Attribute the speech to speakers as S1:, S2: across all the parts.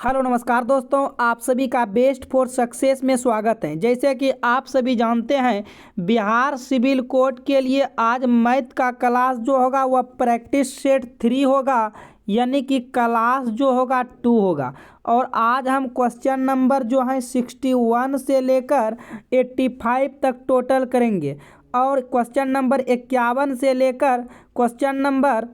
S1: Hello नमस्कार दोस्तों, आप सभी का बेस्ट फॉर सक्सेस में स्वागत है। जैसे कि आप सभी जानते हैं, बिहार सिविल कोड के लिए आज मैथ का क्लास जो होगा वह प्रैक्टिस सेट 3 होगा, यानी कि क्लास जो होगा 2 होगा। और आज हम क्वेश्चन नंबर जो है 61 से लेकर 85 तक टोटल करेंगे और क्वेश्चन नंबर 51 से लेकर क्वेश्चन नंबर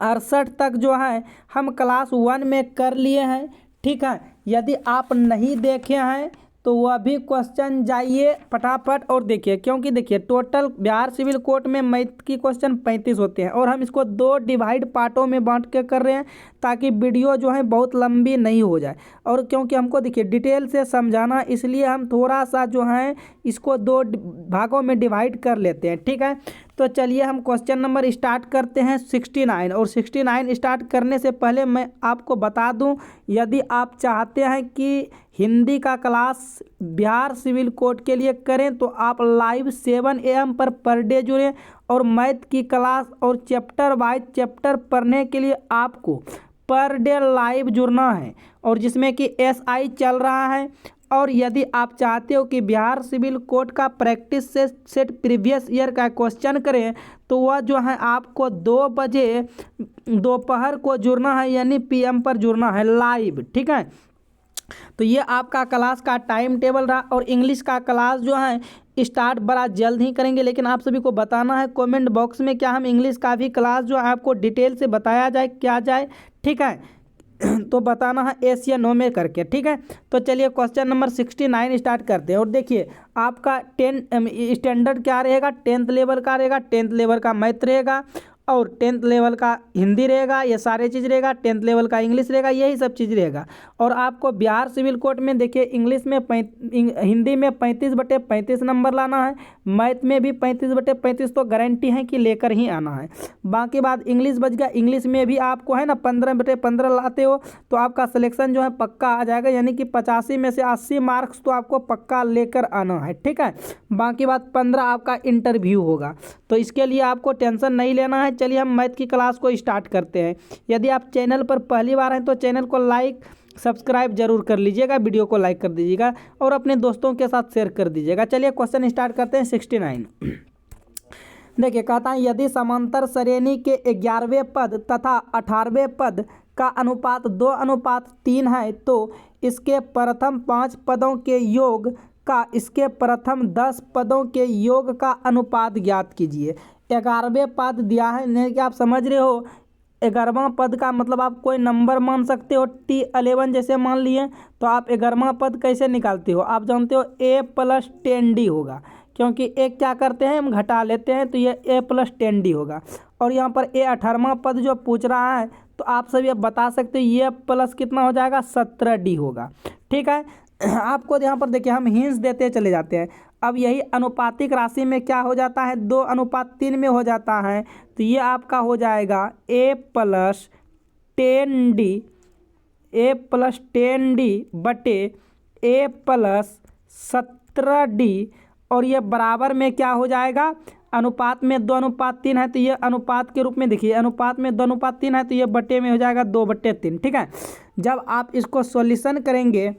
S1: 68 तक जो है हम क्लास 1 में कर लिए हैं। ठीक है, यदि आप नहीं देखे हैं तो वह भी क्वेश्चन जाइए फटाफट और देखिए, क्योंकि देखिए टोटल बिहार सिविल कोड में मैथ की क्वेश्चन 35 होते हैं और हम इसको 2 डिवाइड पार्टों में बांट के कर रहे हैं ताकि वीडियो जो है बहुत लंबी नहीं हो जाए। और क्योंकि हमको देखिए डिटेल से समझाना, इसलिए हम थोड़ा सा जो है इसको 2 भागों में डिवाइड कर लेते हैं। ठीक है, तो चलिए हम क्वेश्चन नंबर स्टार्ट करते हैं 69। और 69 स्टार्ट करने से पहले मैं आपको बता दूं, यदि आप चाहते हैं कि हिंदी का क्लास बिहार सिविल कोड के लिए करें तो आप लाइव 7 AM पर डे जुड़ें। और मैथ की क्लास और चैप्टर वाइज चैप्टर पढ़ने के लिए आपको पर डे लाइव जुड़ना है, और जिसमें कि SI चल रहा है। और यदि आप चाहते हो कि बिहार सिविल कोड का प्रैक्टिस सेट प्रीवियस ईयर का क्वेश्चन करें तो वह जो है आपको 2 बजे दोपहर को जुड़ना है, यानी PM पर जुड़ना है लाइव। ठीक है, तो ये आपका क्लास का टाइम टेबल रहा। और इंग्लिश का क्लास जो है स्टार्ट बड़ा जल्द ही करेंगे, लेकिन आप सभी को बताना है कमेंट बॉक्स में क्या हम इंग्लिश का भी क्लास जो है आपको डिटेल से बताया जाए क्या जाए। ठीक है, तो बताना है एस या नो में करके। ठीक है, तो चलिए क्वेश्चन नंबर 69 स्टार्ट करते हैं। और देखिए आपका 10 स्टैंडर्ड क्या रहेगा, 10th लेवल का रहेगा, 10th लेवल का मैथ रहेगा और 10th लेवल का हिंदी रहेगा, ये सारे चीज़ रहेगा। 10th लेवल का इंग्लिश रहेगा, यही सब चीज़ रहेगा। और आपको बिहार सिविल कोड में देखिए इंग्लिश में हिंदी में 35/35 नंबर लाना है, मैथ में भी 35/35 तो गारंटी है कि लेकर ही आना है। बाकी बात इंग्लिश बच गया, इंग्लिश में भी आपको है ना 15/15 लाते हो तो आपका सिलेक्शन जो है पक्का आ जाएगा, यानी कि 85 में से 80 मार्क्स तो आपको पक्का लेकर आना है। ठीक है, बाकी बात 15 आपका इंटरव्यू होगा, तो इसके लिए आपको टेंशन नहीं लेना है। चलिए हम मैथ की क्लास को स्टार्ट करते हैं। यदि आप चैनल पर पहली बार हैं तो चैनल को लाइक सब्सक्राइब जरूर कर लीजिएगा, वीडियो को लाइक कर दीजिएगा और अपने दोस्तों के साथ शेयर कर दीजिएगा। चलिए क्वेश्चन स्टार्ट करते हैं 69। देखिए कहता है, यदि समांतर श्रेणी के 11वें पद तथा 18वें पद का अनुपात 2:3 है तो इसके प्रथम 5 पदों के योग का इसके प्रथम 10 पदों के योग का अनुपात ज्ञात कीजिए। 11वें पद दिया है, नहीं कि आप समझ रहे हो 11वां पद का मतलब आप कोई नंबर मान सकते हो, T11 जैसे मान लिए तो आप 11वां पद कैसे निकालते हो, आप जानते हो A+10D होगा, क्योंकि एक क्या करते हैं हम घटा लेते हैं तो ये A+10D होगा। और यहाँ पर A 18वां पद जो पूछ रहा है तो आप सभी अब बता सकते हो ये प्लस कितना हो जाएगा 17D होगा। ठीक है, आपको यहाँ पर देखिए हम हिंट्स देते चले जाते हैं। अब यही अनुपातिक राशि में क्या हो जाता है 2:3 में हो जाता है, तो ये आपका हो जाएगा A+10D बटे A+17D। और ये बराबर में क्या हो जाएगा, अनुपात में 2:3 है तो ये अनुपात के रूप में देखिए, अनुपात में 2:3 है तो ये बटे में हो जाएगा 2/3। ठीक है, जब आप इसको सॉल्यूशन करेंगे,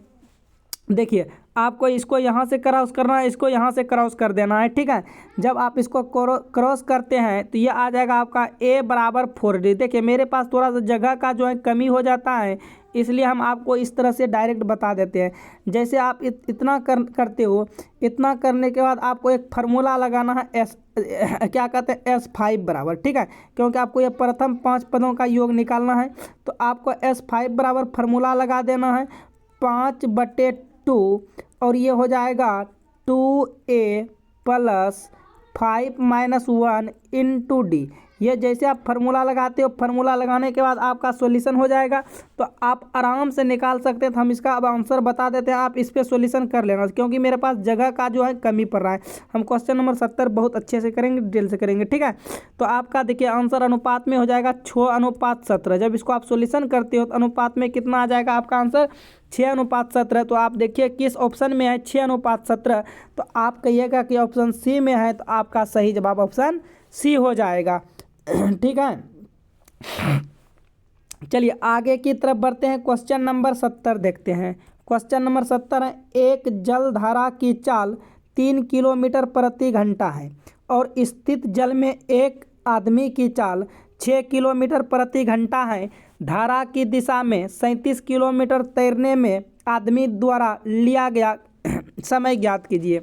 S1: देखिए आपको इसको यहाँ से क्रॉस करना है, इसको यहाँ से क्रॉस कर देना है। ठीक है, जब आप इसको क्रॉस करते हैं तो ये आ जाएगा आपका A = 4D। देखिए मेरे पास थोड़ा सा जगह का जो है कमी हो जाता है, इसलिए हम आपको इस तरह से डायरेक्ट बता देते हैं। जैसे आप इतना करते हो, इतना करने के बाद आपको एक फार्मूला लगाना है क्या कहते हैं S5 बराबर। ठीक है, क्योंकि आपको ये प्रथम 5 पदों का योग निकालना है तो आपको S5 बराबर फार्मूला लगा देना है 5/2 और ये हो जाएगा 2A + 5 - 1 × D। ये जैसे आप फार्मूला लगाते हो, फार्मूला लगाने के बाद आपका सॉल्यूशन हो जाएगा तो आप आराम से निकाल सकते हैं। तो हम इसका अब आंसर बता देते हैं, आप इस पर सॉल्यूशन कर लेना, क्योंकि मेरे पास जगह का जो है कमी पड़ रहा है। हम क्वेश्चन नंबर 70 बहुत अच्छे से करेंगे, डिटेल से करेंगे। ठीक है, तो आपका देखिए आंसर अनुपात में हो जाएगा 6:17। जब इसको आप सॉल्यूशन करते हो तो अनुपात में कितना आ जाएगा आपका आंसर 6:17। तो आप देखिए किस ऑप्शन में है 6:17, तो आप कहिएगा कि ऑप्शन C में है, तो आपका सही जवाब ऑप्शन C हो जाएगा। ठीक है, चलिए आगे की तरफ बढ़ते हैं। क्वेश्चन नंबर 70 देखते हैं। क्वेश्चन नंबर 70 है, एक जलधारा की चाल 3 किलोमीटर प्रति घंटा है और स्थित जल में एक आदमी की चाल 6 किलोमीटर प्रति घंटा है। धारा की दिशा में 37 किलोमीटर तैरने में आदमी द्वारा लिया गया समय ज्ञात कीजिए।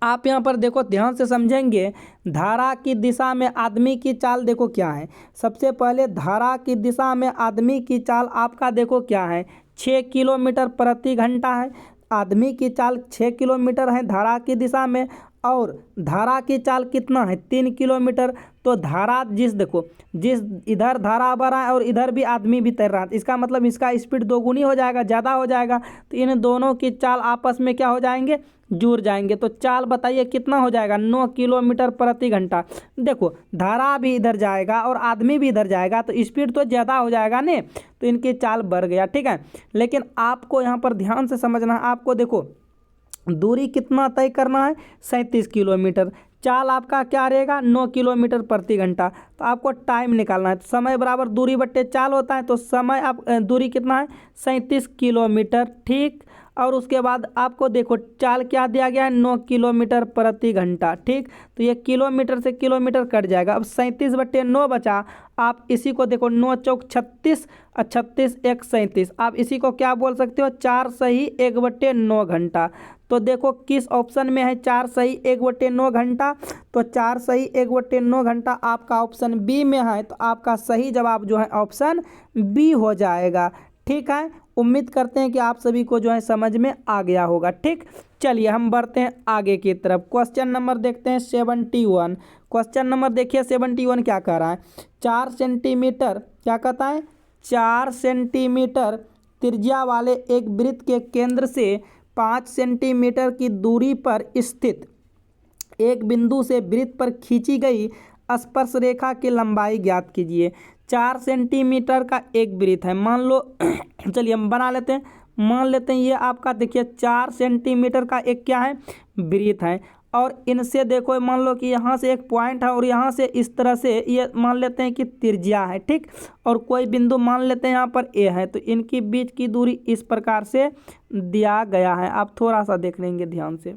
S1: आप यहाँ पर देखो ध्यान से समझेंगे। धारा की दिशा में आदमी की चाल देखो क्या है। सबसे पहले धारा की दिशा में आदमी की चाल आपका देखो क्या है, 6 किलोमीटर प्रति घंटा है। आदमी की चाल 6 किलोमीटर है धारा की दिशा में, और धारा की चाल कितना है, 3 किलोमीटर। तो धारा जिस देखो जिस इधर धारा बह रहा है और इधर भी आदमी भी तैर रहा है, इसका मतलब इसका स्पीड दोगुनी हो जाएगा, ज़्यादा हो जाएगा। तो इन दोनों की चाल आपस में क्या हो जाएंगे, जुड़ जाएंगे। तो चाल बताइए कितना हो जाएगा, 9 किलोमीटर प्रति घंटा। देखो धारा भी इधर जाएगा और आदमी भी इधर जाएगा तो स्पीड तो ज़्यादा हो जाएगा ने, तो इनकी चाल बढ़ गया। ठीक है, लेकिन आपको यहाँ पर ध्यान से समझना है। आपको देखो दूरी कितना तय करना है, 37 किलोमीटर। चाल आपका क्या रहेगा, 9 किलोमीटर प्रति घंटा। तो आपको टाइम निकालना है। तो समय बराबर दूरी बट्टे चाल होता है। तो समय आप दूरी कितना है, 37 किलोमीटर। ठीक, और उसके बाद आपको देखो चाल क्या दिया गया है, 9 किलोमीटर प्रति घंटा। ठीक, तो ये किलोमीटर से किलोमीटर कट जाएगा। अब 37/9 बचा। आप इसी को देखो 9 चौक 36 और 36 1 37। आप इसी को क्या बोल सकते हो, 4 सही 1/9 घंटा। तो देखो किस ऑप्शन में है 4 सही 1/9 घंटा। तो 4 सही 1/9 घंटा आपका ऑप्शन बी में है। तो आपका सही जवाब जो है ऑप्शन बी हो जाएगा। ठीक है, उम्मीद करते हैं कि आप सभी को जो है समझ में आ गया होगा। ठीक, चलिए हम बढ़ते हैं आगे की तरफ। क्वेश्चन नंबर देखते हैं 71। क्वेश्चन नंबर देखिए 71 क्या कह रहा है, 4 सेंटीमीटर क्या कहता है, 4 सेंटीमीटर त्रिज्या वाले एक वृत्त के केंद्र से 5 सेंटीमीटर की दूरी पर स्थित एक बिंदु से वृत्त पर खींची गई स्पर्श रेखा की लंबाई ज्ञात कीजिए। 4 सेंटीमीटर का एक वृत्त है, मान लो चलिए हम बना लेते हैं। मान लेते हैं ये आपका देखिए 4 सेंटीमीटर का एक क्या है, वृत्त है। और इनसे देखो मान लो कि यहाँ से एक पॉइंट है और यहाँ से इस तरह से ये मान लेते हैं कि त्रिज्या है। ठीक, और कोई बिंदु मान लेते हैं यहाँ पर ए है। तो इनकी बीच की दूरी इस प्रकार से दिया गया है। आप थोड़ा सा देख लेंगे ध्यान से।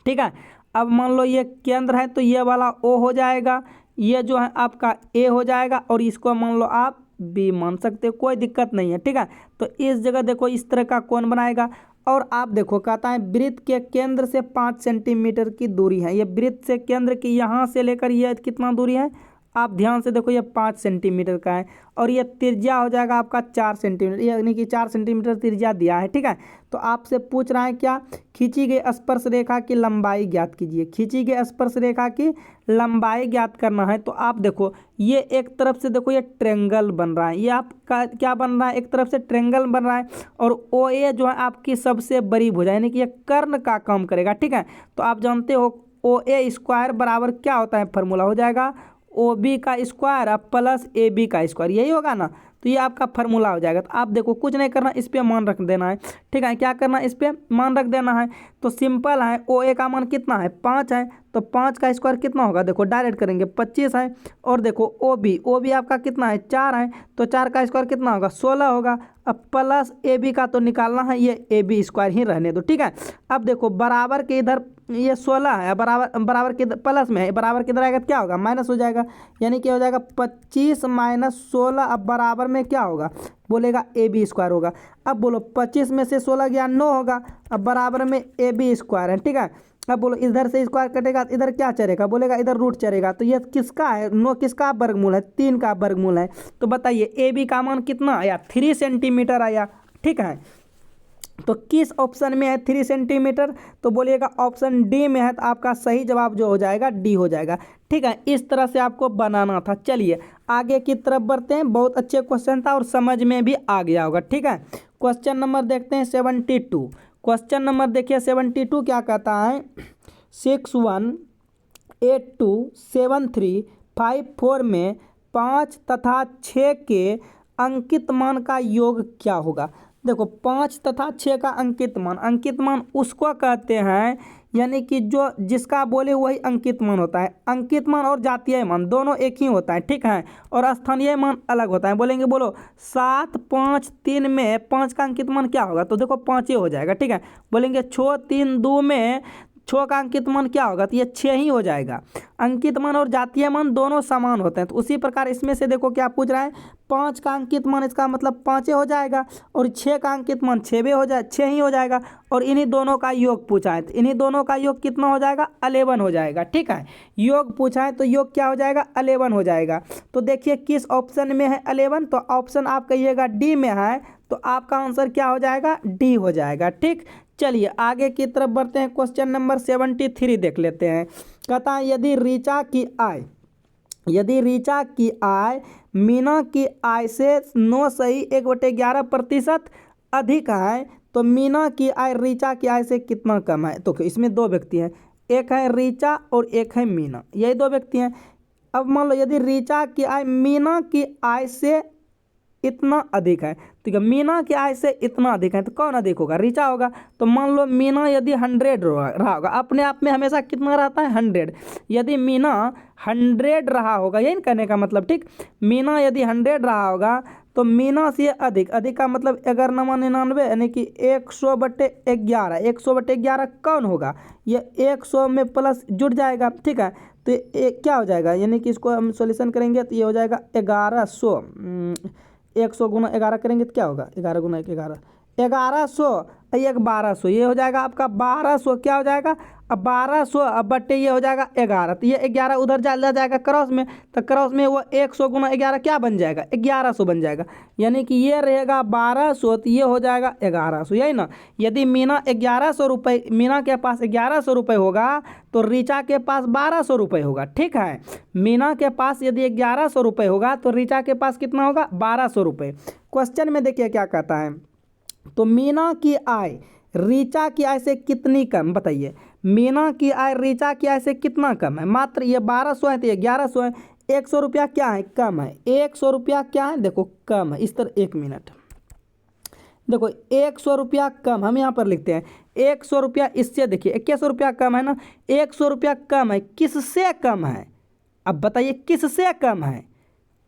S1: ठीक है, अब मान लो ये केंद्र है तो ये वाला ओ हो जाएगा, ये जो है आपका ए हो जाएगा, और इसको मान लो आप बी मान सकते हो, कोई दिक्कत नहीं है। ठीक है, तो इस जगह देखो इस तरह का कोण बनाएगा। और आप देखो कहता है वृत्त के केंद्र से 5 सेंटीमीटर की दूरी है। ये वृत्त से केंद्र की यहाँ से लेकर ये कितना दूरी है, आप ध्यान से देखो ये 5 सेंटीमीटर का है। और ये त्रिज्या हो जाएगा आपका 4 सेंटीमीटर, यानी कि 4 सेंटीमीटर त्रिज्या दिया है। ठीक है, तो आपसे पूछ रहा है क्या, खींची गई स्पर्श रेखा की लंबाई ज्ञात कीजिए। खींची गई स्पर्श रेखा की लंबाई ज्ञात करना है। तो आप देखो ये एक तरफ से देखो ये ट्रेंगल बन रहा है, ये आपका क्या बन रहा है, एक तरफ से ट्रेंगल बन रहा है। और ओ ए जो है आपकी सबसे बड़ी भुजा, यानी कि ये कर्ण का काम करेगा। ठीक है, तो आप जानते हो ओ ए स्क्वायर बराबर क्या होता है, फार्मूला हो जाएगा ओ बी का स्क्वायर अब प्लस ए बी का स्क्वायर, यही होगा ना। तो ये आपका फार्मूला हो जाएगा। तो आप देखो कुछ नहीं करना, इस पे मान रख देना है। ठीक है, क्या करना है, इस पे मान रख देना है। तो सिंपल है, ओ ए का मान कितना है, 5 है। तो 5 का स्क्वायर कितना होगा, देखो डायरेक्ट करेंगे 25 है। और देखो ओ बी आपका कितना है, 4 है। तो 4 का स्क्वायर कितना होगा, 16 होगा। अब प्लस ए बी का तो निकालना है, ये ए बी स्क्वायर ही रहने दो। ठीक है, अब देखो बराबर के इधर ये 16 है, बराबर के प्लस में है, बराबर किधर आएगा क्या होगा, माइनस हो जाएगा। यानी क्या हो जाएगा 25 माइनस 16। अब बराबर में क्या होगा, बोलेगा ए बी स्क्वायर होगा। अब बोलो 25 में से 16 गया 9 होगा। अब बराबर में ए बी स्क्वायर है। ठीक है, अब बोलो इधर से स्क्वायर कटेगा, इधर क्या चलेगा, बोलेगा इधर रूट चलेगा। तो ये किसका है, 9 किसका वर्गमूल है, 3 का वर्गमूल है। तो बताइए ए बी का मान कितना आया, 3 सेंटीमीटर आया। ठीक है, तो किस ऑप्शन में है 3 सेंटीमीटर, तो बोलिएगा ऑप्शन डी में है। तो आपका सही जवाब जो हो जाएगा डी हो जाएगा। ठीक है, इस तरह से आपको बनाना था। चलिए आगे की तरफ बढ़ते हैं। बहुत अच्छे क्वेश्चन था और समझ में भी आ गया होगा। ठीक है, क्वेश्चन नंबर देखते हैं 72। क्वेश्चन नंबर देखिए 72 क्या कहता है, 61827354 में 5 तथा 6 के अंकित मान का योग क्या होगा। देखो 5 तथा 6 का अंकित मान उसको कहते हैं, यानी कि जो जिसका बोले वही अंकित मान होता है। अंकित मान और जातीय मान दोनों एक ही होता है, ठीक है, और स्थानीय मान अलग होता है। बोलेंगे बोलो 7 5 3 में 5 का अंकित मान क्या होगा, तो देखो 5 ही हो जाएगा, ठीक है। बोलेंगे 6 3 2 में 6 का अंकित मान क्या होगा, तो ये 6 ही हो जाएगा। अंकित मान और जातीय मान दोनों समान होते हैं, तो उसी प्रकार इसमें से देखो क्या पूछ रहा है, 5 का अंकित मान इसका मतलब 5 हो जाएगा, और 6 का अंकित मान 6 ही हो जाएगा, और इन्हीं दोनों का योग पूछा है, तो इन्हीं दोनों का योग कितना हो जाएगा, 11 हो जाएगा, ठीक है। योग पूछा है तो योग क्या हो जाएगा, 11 हो जाएगा। तो देखिए किस ऑप्शन में है 11, तो ऑप्शन आप कहिएगा डी में है, तो आपका आंसर क्या हो जाएगा, डी हो जाएगा, ठीक। चलिए आगे की तरफ बढ़ते हैं, क्वेश्चन नंबर 73 देख लेते हैं। कहता है यदि ऋचा की आय मीना की आय से 9 सही 1/11% अधिक है, तो मीना की आय ऋचा की आय से कितना कम है। तो इसमें दो व्यक्ति हैं, एक है ऋचा और एक है मीना, यही दो व्यक्ति हैं। अब मान लो यदि ऋचा की आय मीना की आय से इतना अधिक है, ठीक है, मीना की आय से इतना अधिक है, तो कौन अधिक होगा, ऋचा होगा। तो मान लो मीना यदि 100 रहा होगा, अपने आप में हमेशा कितना रहता है, 100। यदि मीना 100 रहा होगा, यही कहने का मतलब, ठीक, मीना यदि 100 रहा होगा तो मीना से अधिक का मतलब 1199, यानी कि 100/11। 100/11 कौन होगा, ये 100 में प्लस जुड़ जाएगा, ठीक है। तो ये क्या हो जाएगा, यानी कि इसको हम सॉल्यूशन करेंगे तो ये हो जाएगा 1100। 100 गुना 11 करेंगे तो क्या होगा, 11 गुना 11 1100, एक 1200, ये हो जाएगा आपका 1200, क्या हो जाएगा, अब 1200 अब बट्टे ये हो जाएगा 11, तो ये 11 उधर जाएगा क्रॉस में, तो क्रॉस में वो 100 गुना 11 क्या बन जाएगा, 1100 बन जाएगा, यानी कि ये रहेगा 1200, तो ये हो जाएगा 1100, यही ना। यदि मीना 1100 रुपये, मीना के पास 1100 रुपये होगा तो ऋचा के पास 1200 रुपये होगा, ठीक है। मीना के पास यदि 1100 रुपये होगा तो ऋचा के पास कितना होगा, 1200 रुपये। क्वेश्चन में देखिए क्या कहता है, तो मीना की आय ऋचा की आय से कितनी कम, बताइए। मीना की आय ऋचा की आय से कितना कम है, मात्र ये 1200 है तो ये 1100 है, 100 रुपया क्या है, कम है। 100 रुपया क्या है, देखो कम है, इस तरह, 1 मिनट, देखो 100 रुपया कम, हम यहाँ पर लिखते हैं 100 रुपया, इससे देखिए 2100 रुपया कम है ना, 100 रुपया कम है, किससे कम है, अब बताइए किससे कम है,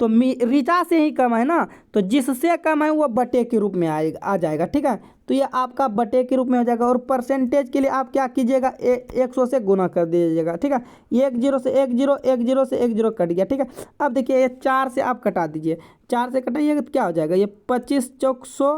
S1: तो ऋचा से ही कम है ना, तो जिससे कम है वो बटे के रूप में आ जाएगा, ठीक है। तो ये आपका बटे के रूप में हो जाएगा, और परसेंटेज के लिए आप क्या कीजिएगा, 100 से गुना कर दीजिएगा, ठीक है। 10 से 10, 10 से 10 कट गया, ठीक है। अब देखिए ये 4 से आप कटा दीजिए, 4 से कटाइएगा तो क्या हो जाएगा, ये 25 चौक 100।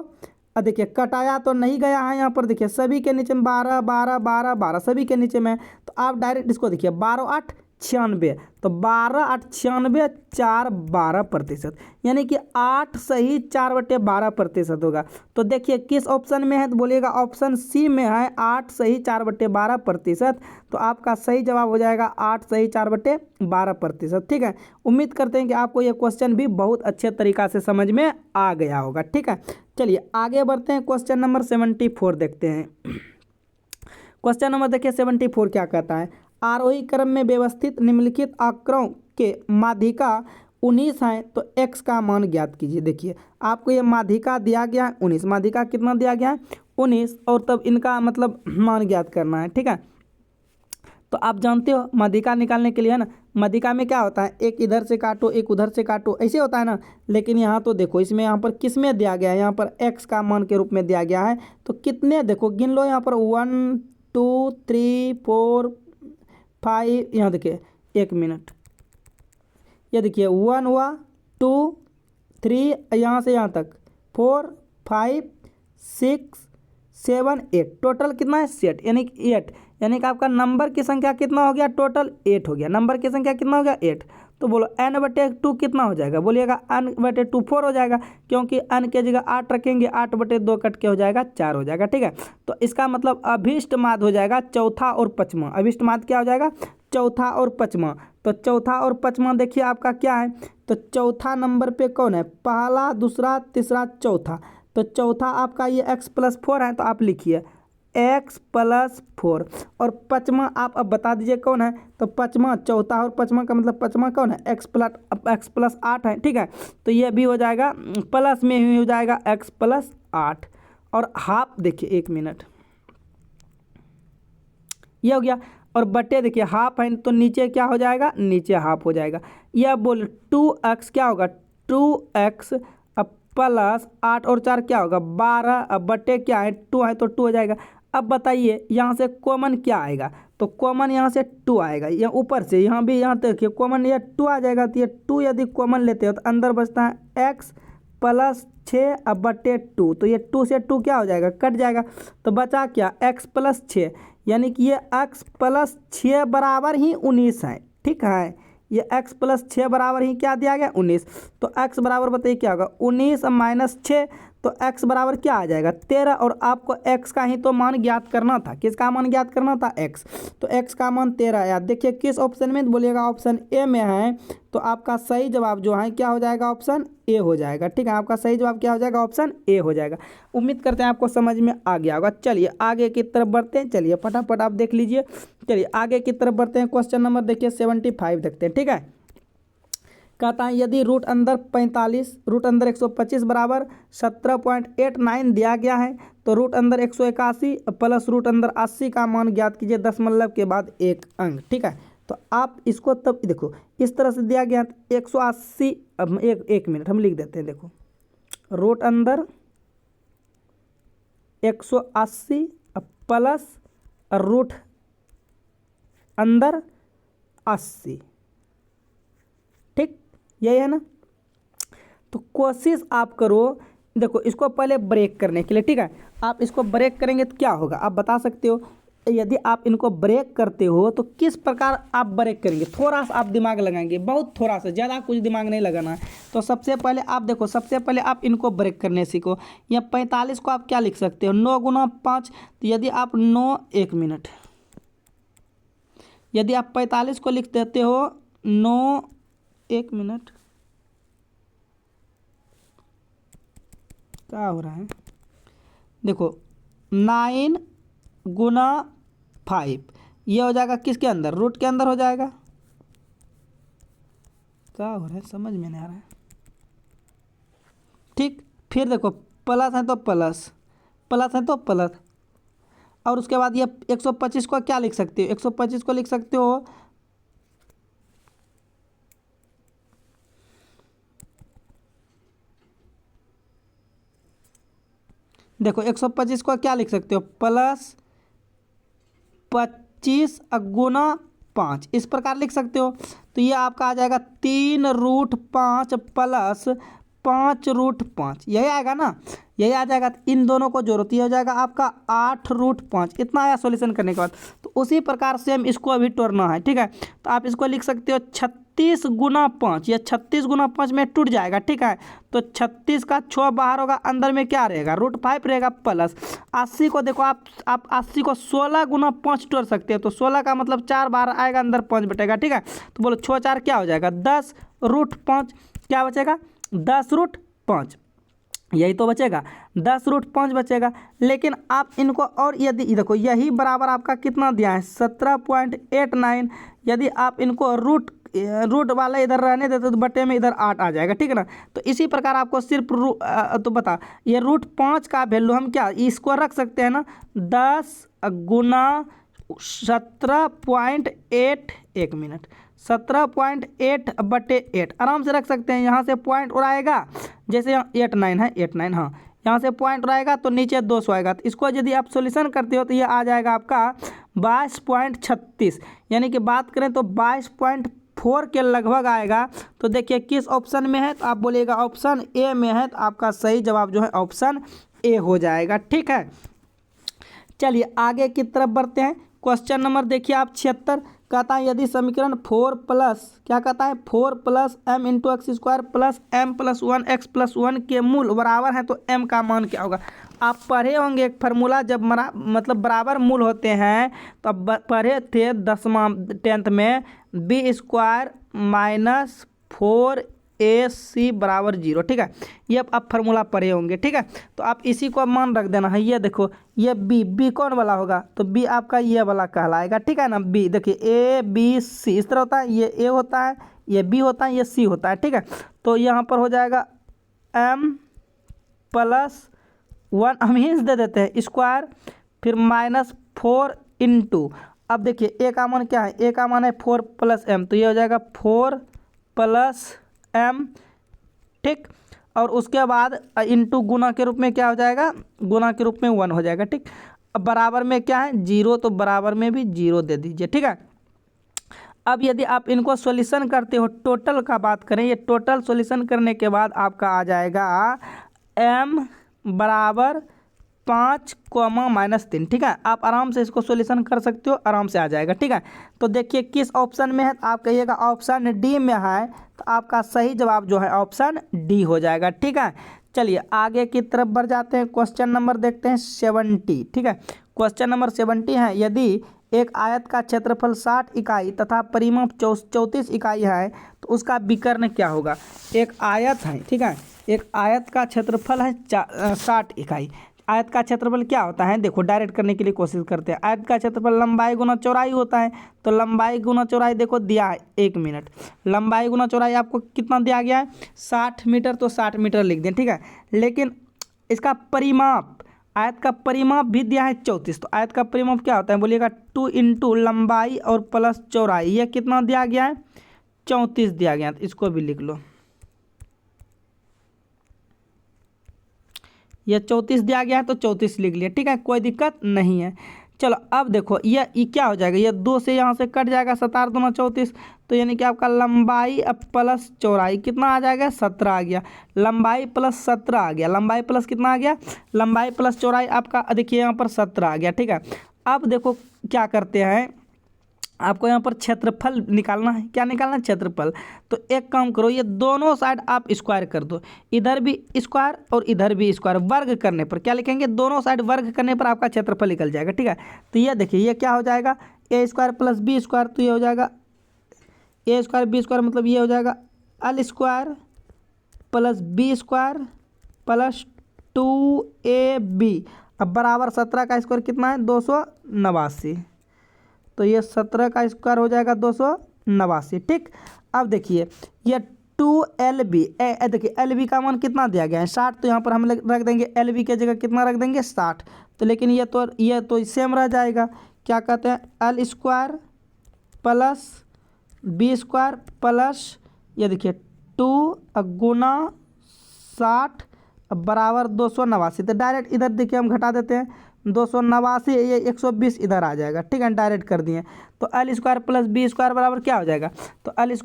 S1: अब देखिए कटाया तो नहीं गया है, यहाँ पर देखिए सभी के नीचे में 12 12 12 12 सभी के नीचे में, तो आप डायरेक्ट इसको देखिए 12 8 96, तो 12 8 96, 4 12%, यानी कि 8 सही 4/12% होगा। तो देखिए किस ऑप्शन में है, तो बोलिएगा ऑप्शन सी में है, 8 सही 4/12%। तो आपका सही जवाब हो जाएगा 8 सही 4/12%, ठीक है। उम्मीद करते हैं कि आपको ये क्वेश्चन भी बहुत अच्छे तरीक़ा से समझ में आ गया होगा, ठीक है। चलिए आगे बढ़ते हैं, क्वेश्चन नंबर 74 देखते हैं। क्वेश्चन नंबर देखिए 74 क्या कहता है, आरोही क्रम में व्यवस्थित निम्नलिखित आंकड़ों के माध्यिका 19 है, तो x का मान ज्ञात कीजिए। देखिए आपको ये माध्यिका दिया गया है 19, माध्यिका कितना दिया गया है 19, और तब इनका मतलब मान ज्ञात करना है, ठीक है। तो आप जानते हो माध्यिका निकालने के लिए है ना, माध्यिका में क्या होता है, एक इधर से काटो एक उधर से काटो, ऐसे होता है ना। लेकिन यहाँ तो देखो इसमें यहाँ पर किस में दिया गया है, यहाँ पर x का मान के रूप में दिया गया है, तो कितने देखो गिन लो, यहाँ पर 1 2 3 4 5, यहाँ देखिए 1 मिनट, ये देखिए 1 हुआ 2 3, यहाँ से यहाँ तक 4 5 6 7 8, टोटल कितना है 7, यानी कि 8, यानी कि आपका नंबर की संख्या कितना हो गया, टोटल 8 हो गया, नंबर की संख्या कितना हो गया 8। तो बोलो n/2 कितना हो जाएगा, बोलिएगा n/2 4 हो जाएगा, क्योंकि n के जगह 8 रखेंगे, 8/2 कट के हो जाएगा 4 हो जाएगा, ठीक है। तो इसका मतलब अभीष्ट माध्य हो जाएगा चौथा और पचमा, अभीष्ट माध्य क्या हो जाएगा, चौथा और पचमा। तो चौथा और पचमा देखिए आपका क्या है, तो चौथा नंबर पे कौन है, पहला दूसरा तीसरा चौथा, तो चौथा आपका ये x+4 है, तो आप लिखिए x+4, और पचमा आप अब बता दीजिए कौन है, तो पचमा चौथा और पचमा का मतलब पचमा कौन है, x+8 है, ठीक है। तो ये भी हो जाएगा प्लस में ही हो जाएगा x+8, और हाफ देखिए 1 मिनट, ये हो गया। और बटे देखिए हाफ है तो नीचे क्या हो जाएगा, नीचे हाफ हो जाएगा। यह बोल 2x क्या होगा, 2x अब प्लस 8 और 4 क्या होगा 12, अब बटे क्या है 2 है तो 2 हो जाएगा। अब बताइए यहाँ से कॉमन क्या आएगा, तो कॉमन यहाँ से 2 आएगा, यहाँ ऊपर से यहाँ भी, यहाँ देखिए कॉमन ये 2 आ जाएगा। तो ये 2 यदि कॉमन लेते हो तो अंदर बचता है x प्लस 6 अब बटे 2, तो ये 2 से 2 क्या हो जाएगा, कट जाएगा। तो बचा क्या, x प्लस 6, यानी कि ये x प्लस 6 बराबर ही 19 है। ठीक है, ये x प्लस 6 बराबर ही क्या दिया गया 19। तो x बराबर बताइए क्या होगा 19 माइनस 6, तो x बराबर क्या आ जाएगा 13। और आपको x का ही तो मान ज्ञात करना था, किसका मान ज्ञात करना था x, तो x का मान 13 आया। देखिए किस ऑप्शन में, बोलिएगा ऑप्शन ए में है, तो आपका सही जवाब जो है क्या हो जाएगा, ऑप्शन ए हो जाएगा। ठीक है, आपका सही जवाब क्या हो जाएगा, ऑप्शन ए हो जाएगा। उम्मीद करते हैं आपको समझ में आ गया होगा। चलिए आगे की तरफ बढ़ते हैं, चलिए फटाफट आप देख लीजिए। चलिए आगे की तरफ बढ़ते हैं, क्वेश्चन नंबर देखिए 75 देखते हैं। ठीक है, कहता है यदि रूट अंदर 45 रूट अंदर 125 बराबर 17.89 दिया गया है, तो रूट अंदर 181 प्लस रूट अंदर 80 का मान ज्ञात कीजिए दशमलव के बाद एक अंक। ठीक है, तो आप इसको तब देखो इस तरह से दिया गया 180, अब एक मिनट हम लिख देते हैं। देखो रूट अंदर 180 प्लस रूट अंदर 80, ठीक यही है ना। तो कोशिश आप करो, देखो इसको पहले ब्रेक करने के लिए। ठीक है, आप इसको ब्रेक करेंगे तो क्या होगा आप बता सकते हो। यदि आप इनको ब्रेक करते हो तो किस प्रकार आप ब्रेक करेंगे, थोड़ा सा आप दिमाग लगाएंगे, बहुत थोड़ा सा, ज़्यादा कुछ दिमाग नहीं लगाना है। तो सबसे पहले आप देखो, सबसे पहले आप इनको ब्रेक करने सीखो। या 45 को आप क्या लिख सकते हो 9 गुना 5, तो यदि आप 9 1 मिनट, यदि आप 45 को लिख देते हो 9 1 मिनट, क्या हो रहा है देखो 9 गुना 5, ये हो जाएगा किसके अंदर, रूट के अंदर हो जाएगा। क्या हो रहा है समझ में नहीं आ रहा है। ठीक, फिर देखो प्लस है तो प्लस, प्लस है तो प्लस, और उसके बाद ये 125 को क्या लिख सकते हो, 125 को लिख सकते हो देखो 125 को क्या लिख सकते हो प्लस 25 गुना 5, इस प्रकार लिख सकते हो। तो ये आपका आ जाएगा 3 रूट 5 प्लस 5 रूट 5, यही आएगा ना, यही आ जाएगा। इन दोनों को जोड़ो तो ये हो जाएगा आपका 8 रूट 5, इतना आया सॉल्यूशन करने के बाद। तो उसी प्रकार से हम इसको अभी तोड़ना है। ठीक है, तो आप इसको लिख सकते हो 36 गुना 5, या 36 गुना 5 में टूट जाएगा। ठीक है, तो 36 का 6 बाहर होगा, अंदर में क्या रहेगा रूट 5 रहेगा, प्लस 80 को देखो आप 80 को 16 गुना 5 तोड़ सकते हो, तो 16 का मतलब 4 बाहर आएगा, अंदर 5 बटेगा। ठीक है, तो बोलो 6 4 क्या हो जाएगा 10 रूट 5, क्या बचेगा 10 रूट 5, यही तो बचेगा 10 रूट 5 बचेगा। लेकिन आप इनको और यदि देखो यही बराबर आपका कितना दिया है 17.89, यदि आप इनको रूट वाला इधर रहने देते तो बटे में इधर 8 आ जाएगा। ठीक है ना, तो इसी प्रकार आपको सिर्फ तो बता ये रूट 5 का वैल्यू हम क्या इसको रख सकते हैं ना 10 गुना 17.8, 1 मिनट 17.8 बटे 8 आराम से रख सकते हैं। यहाँ से पॉइंट उड़ाएगा, जैसे यहाँ 8 9 है 8 9, हाँ यहाँ से पॉइंट उड़ाएगा तो नीचे 200 आएगा। तो इसको यदि आप सॉल्यूशन करते हो तो ये आ जाएगा आपका 22.36, यानी कि बात करें तो 22.4 के लगभग आएगा। तो देखिए किस ऑप्शन में है, तो आप बोलिएगा ऑप्शन ए में है, तो आपका सही जवाब जो है ऑप्शन ए हो जाएगा। ठीक है, चलिए आगे की तरफ बढ़ते हैं। क्वेश्चन नंबर देखिए आप 76, कहता है यदि समीकरण 4 प्लस क्या कहता है 4 plus m into x square plus m plus 1 x plus 1 के मूल बराबर है तो एम का मान क्या होगा। आप पढ़े होंगे एक फार्मूला, जब मतलब बराबर मूल होते हैं तो अब पढ़े थे 10th में बी स्क्वायर माइनस 4ac बराबर 0। ठीक है, ये आप फार्मूला पढ़े होंगे। ठीक है, तो आप इसी को मान रख देना है। ये देखो ये बी कौन वाला होगा, तो बी आपका ये वाला कहलाएगा। ठीक है ना, बी देखिए ए बी सी इस तरह होता है, ये ए होता है, ये बी होता है, ये सी होता है। ठीक है, तो यहाँ पर हो जाएगा m प्लस 1 हम हिंस दे देते हैं स्क्वायर, फिर -4 इंटू, अब देखिए ए का मान क्या है, ए का मान है 4 + m, तो ये हो जाएगा 4 + m, ठीक। और उसके बाद इंटू गुना के रूप में क्या हो जाएगा, गुना के रूप में 1 हो जाएगा, ठीक। अब बराबर में क्या है 0, तो बराबर में भी 0 दे दीजिए, ठीक है। अब यदि आप इनको सॉल्यूशन करते हो, टोटल का बात करें, ये टोटल सॉल्यूशन करने के बाद आपका आ जाएगा m बराबर 5 -3, ठीक है। आप आराम से इसको सॉल्यूशन कर सकते हो, आराम से आ जाएगा, ठीक है। तो देखिए किस ऑप्शन में है, आप कहिएगा ऑप्शन डी में है, तो आपका सही जवाब जो है ऑप्शन डी हो जाएगा, ठीक है। चलिए आगे की तरफ बढ़ जाते हैं, क्वेश्चन नंबर देखते हैं 70, ठीक है। क्वेश्चन नंबर 70 है, यदि एक आयत का क्षेत्रफल 60 इकाई तथा परिमाप 34 इकाई है तो उसका विकर्ण क्या होगा। एक आयत है, ठीक है, एक आयत का क्षेत्रफल है 60 इकाई। आयत का क्षेत्रफल क्या होता है, देखो डायरेक्ट करने के लिए कोशिश करते हैं। आयत का क्षेत्रफल लंबाई गुना चौड़ाई होता है, तो लंबाई गुना चौड़ाई देखो दिया है 1 मिनट, लंबाई गुना चौड़ाई आपको कितना दिया गया है 60 मीटर, तो 60 मीटर लिख दें, ठीक है। लेकिन इसका परिमाप, आयत का परिमाप भी दिया है 34, तो आयत का परिमाप क्या होता है बोलिएगा 2 इंटू लंबाई और प्लस चौड़ाई, यह कितना दिया गया है 34 दिया गया, तो इसको भी लिख लो, यह 34 दिया गया है तो 34 लिख लिया, ठीक है, कोई दिक्कत नहीं है। चलो अब देखो ये क्या हो जाएगा, ये 2 से यहाँ से कट जाएगा, 7 दूना 34, तो यानी कि आपका लंबाई अब प्लस चौड़ाई कितना आ जाएगा 17 आ गया, लंबाई प्लस 17 आ गया, लंबाई प्लस कितना आ गया, लंबाई प्लस चौड़ाई आपका देखिए यहाँ पर 17 आ गया, ठीक है। अब देखो क्या करते हैं, आपको यहाँ पर क्षेत्रफल निकालना है, क्या निकालना है क्षेत्रफल, तो एक काम करो, ये दोनों साइड आप स्क्वायर कर दो, इधर भी स्क्वायर और इधर भी स्क्वायर, वर्ग करने पर क्या लिखेंगे, दोनों साइड वर्ग करने पर आपका क्षेत्रफल निकल जाएगा, ठीक है। तो ये देखिए ये क्या हो जाएगा a² + b², तो ये हो जाएगा a² b² मतलब ये हो जाएगा l² + b² + 2ab, अब बराबर 17 का स्क्वायर कितना है 289, तो ये 17 का स्क्वायर हो जाएगा 289, ठीक। अब देखिए ये 2lb, देखिए lb का मान कितना दिया गया है 60, तो यहाँ पर हम रख देंगे lb के जगह कितना रख देंगे 60, तो लेकिन ये तो सेम रह जाएगा, क्या कहते हैं l² + b² प्लस ये देखिए 2 गुना 60 बराबर 289, तो डायरेक्ट इधर देखिए हम घटा देते हैं 289, ये 120 इधर आ जाएगा, ठीक है, डायरेक्ट कर दिए। तो l² + b² बराबर क्या हो जाएगा, तो l² +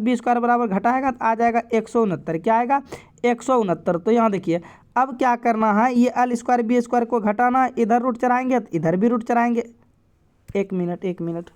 S1: b² बराबर घटाएगा तो आ जाएगा 169, क्या आएगा 169। तो यहाँ देखिए अब क्या करना है, ये l² b² को घटाना, इधर रूट चढ़ाएंगे तो इधर भी रूट चढ़ाएंगे, एक मिनट